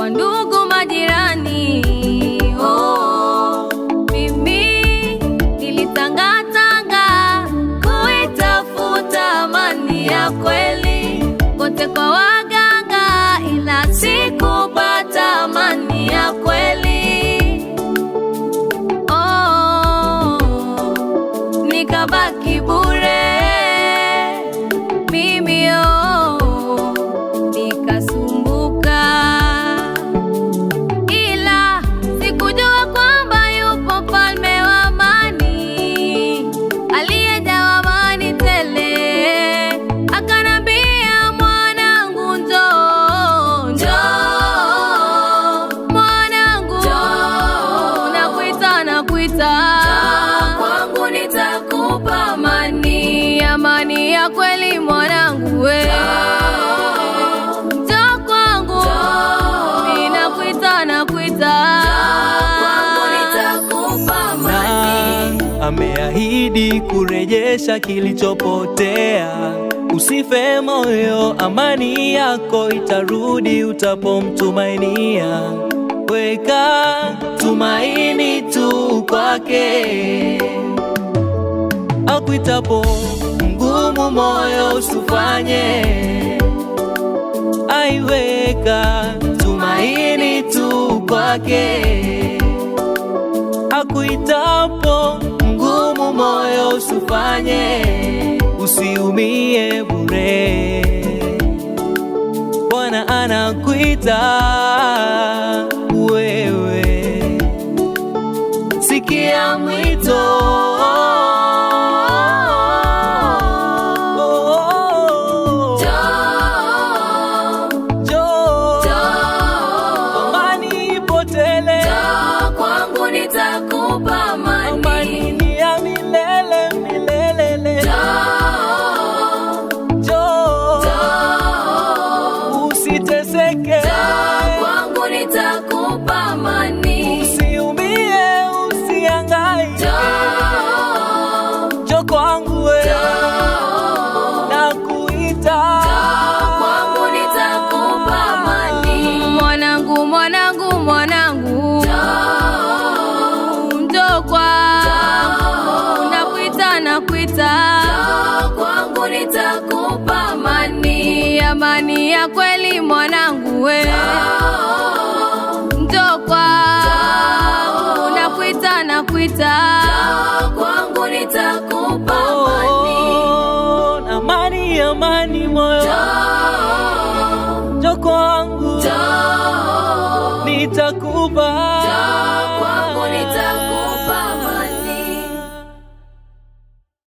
kwa ndugu majirani. Mimi nilitangatanga kuitafuta amani ya kweli kote kwa waganga, ila sikupata amani ya kweli. Nikabaki bure mimi, nikasumbuka, ila sikujua kwamba yupo mfalme wa amani aliyejawa amani tele. Akanambia, mwanangu njoo, njoo mwanangu, njoo, nakuita kwangu, nitakupa amani, amani ya kweli mwanangu we. Njoo kwangu, mimi nakuita kwangu, nitakupa amani. Ameahidi kurejesha kilichopotea. Usife moyo, amani yako itarudi utapomtumainia. Weka tumaini tu kwake. Akuitapo mgumu moyo usifanye. Aiweka tumaini tu kwake. Akuitapo mgumu moyo usifanye. Usiumie bure, Bwana anakuita wewe. Sikia mwito, nitakupa amani, amani ni ya milele milele. Njoo, usiteseke, kwangu nitakupa amani. Usiumie, usihangaike, njoo kwangu we, nakuita, kwangu nitakupa amani. Mwanangu, mwanangu, mwanangu, nakuita kwangu, nitakupa amani, amani ya kweli mwanangu we. Njoo kwangu, nakuita kwangu, nitakupa amani, amani, amani moyo. Njoo kwangu, nitakupa